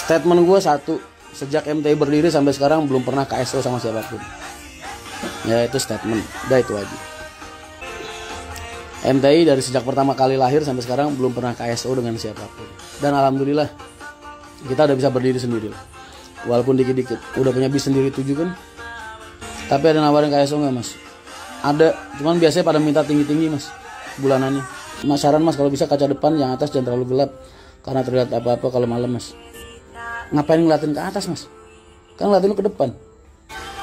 Statement gue satu, sejak MTI berdiri sampai sekarang belum pernah KSO sama siapapun. Ya itu statement, udah itu aja. MTI dari sejak pertama kali lahir sampai sekarang belum pernah KSO dengan siapapun. Dan alhamdulillah kita udah bisa berdiri sendiri. Walaupun dikit-dikit, udah punya bis sendiri 7 kan. Tapi ada nawarin KSO nggak mas? Ada, cuman biasanya pada minta tinggi-tinggi mas bulanannya. Mas saran mas kalau bisa kaca depan yang atas jangan terlalu gelap karena terlihat apa-apa kalau malam mas. Ngapain ngeliatin ke atas mas? Kan ngeliatin lu ke depan.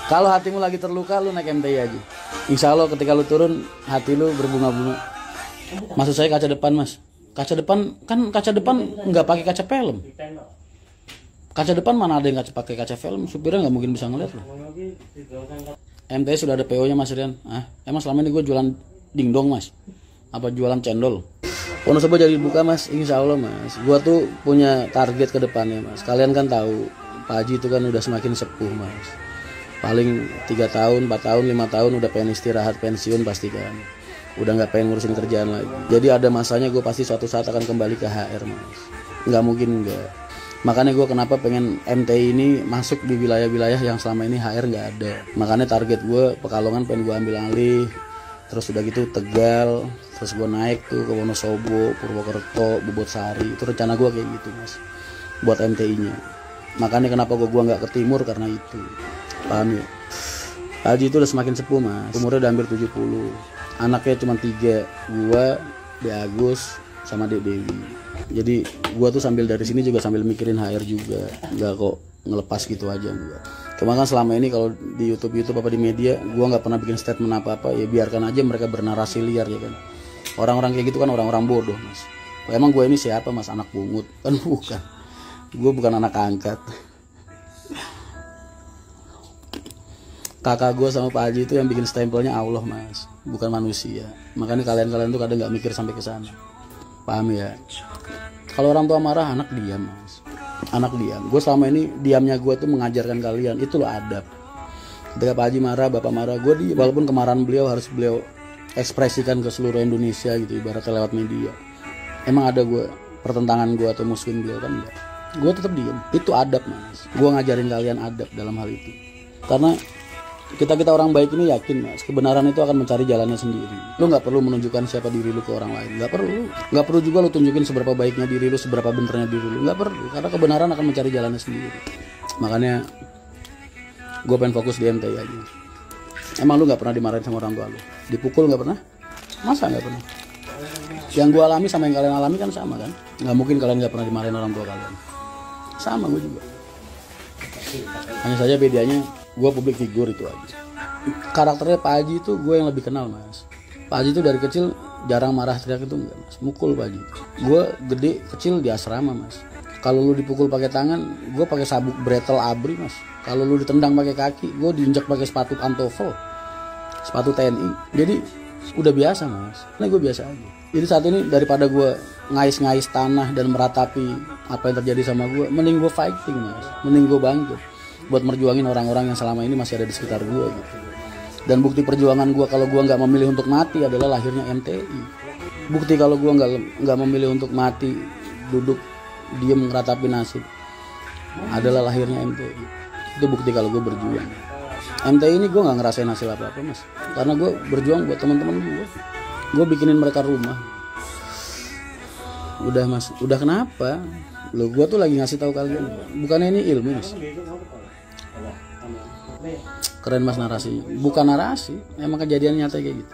Kalau hatimu lagi terluka lu naik MTI aja. Insya Allah ketika lu turun hati lu berbunga-bunga. Maksud saya kaca depan mas. Kaca depan kan kaca depan nggak pakai kaca film. Kaca depan mana ada yang pakai kaca film? Supirnya nggak mungkin bisa ngeliat loh. MTI sudah ada PO-nya mas Rian. Emang selama ini gue jualan dingdong mas? Apa jualan cendol? Wonosobo jadi buka mas, insya Allah mas. Gue tuh punya target ke depannya mas. Kalian kan tahu Pak Haji itu kan udah semakin sepuh mas. Paling 3 tahun, 4 tahun, 5 tahun udah pengen istirahat, pensiun pasti kan. Udah nggak pengen ngurusin kerjaan lagi. Jadi ada masanya gue pasti suatu saat akan kembali ke HR mas. Nggak mungkin enggak. Makanya gue kenapa pengen MTI ini masuk di wilayah-wilayah yang selama ini HR nggak ada. Makanya target gue Pekalongan pengen gue ambil alih. Terus udah gitu Tegal. Terus gue naik tuh ke Wonosobo, Purwokerto, Bobotsari. Itu rencana gue kayak gitu mas. Buat MTI-nya. Makanya kenapa gue nggak ke timur karena itu. Paham ya? Haji itu udah semakin sepuh mas. Umurnya udah hampir 70. Anaknya cuma 3. Gue, Dek Agus, sama Dek Dewi. Jadi gue tuh sambil dari sini juga sambil mikirin HR juga. Nggak kok ngelepas gitu aja enggak. Cuma kan selama ini kalau di YouTube apa di media, gue nggak pernah bikin statement apa-apa. Ya biarkan aja mereka bernarasi liar ya kan. Orang-orang kayak gitu kan orang-orang bodoh mas. Emang gue ini siapa mas? Anak pungut? Kan bukan. Gue bukan anak angkat. Kakak gue sama Pak Haji itu yang bikin stempelnya Allah mas, bukan manusia. Makanya kalian tuh kadang nggak mikir sampai ke sana. Paham ya? Kalau orang tua marah, anak diam mas. Anak diam. Gue selama ini diamnya gue tuh mengajarkan kalian itu loh adab. Ketika Pak Haji marah, Bapak marah, gue diam. Walaupun kemarahan beliau harus beliau ekspresikan ke seluruh Indonesia gitu, ibaratnya lewat media. Emang ada gue pertentangan gue atau musuhin beliau kan enggak? Gue tetap diam. Itu adab mas. Gue ngajarin kalian adab dalam hal itu. Karena kita orang baik ini yakin mas, kebenaran itu akan mencari jalannya sendiri. Lu nggak perlu menunjukkan siapa diri lu ke orang lain, nggak perlu juga lu tunjukin seberapa baiknya diri lu, seberapa benernya diri lu, nggak perlu, karena kebenaran akan mencari jalannya sendiri. Makanya gue pengen fokus di MTI aja. Emang lu nggak pernah dimarahin sama orang tua lu? Dipukul nggak pernah? Masa nggak pernah? Yang gue alami sama yang kalian alami kan sama kan? Nggak mungkin kalian nggak pernah dimarahin orang tua kalian. Sama gue juga. Hanya saja bedanya gue public figure itu aja. Karakternya Pak Haji itu gue yang lebih kenal mas. Pak Haji itu dari kecil jarang marah teriak itu enggak mas. Mukul Pak Haji. Gue gede kecil di asrama mas. Kalau lu dipukul pakai tangan, gue pakai sabuk bretel abri mas. Kalau lu ditendang pakai kaki, gue diinjak pakai sepatu pantofel, sepatu TNI. Jadi udah biasa mas. Nah gue biasa aja. Jadi saat ini daripada gue ngais-ngais tanah dan meratapi apa yang terjadi sama gue, mending gue fighting mas. Mending gue bangkit buat merjuangin orang-orang yang selama ini masih ada di sekitar gue gitu. Dan bukti perjuangan gue kalau gue nggak memilih untuk mati adalah lahirnya MTI. Bukti kalau gue nggak memilih untuk mati, duduk diam meratapi nasib, adalah lahirnya MTI. Itu bukti kalau gue berjuang. MTI ini gue nggak ngerasain hasil apa-apa mas, karena gue berjuang buat teman-teman gue. Gue bikinin mereka rumah. Udah mas, udah kenapa? Lo gue tuh lagi ngasih tahu kalian, bukannya ini ilmu mas. Keren mas narasi, bukan narasi, emang kejadian nyata kayak gitu.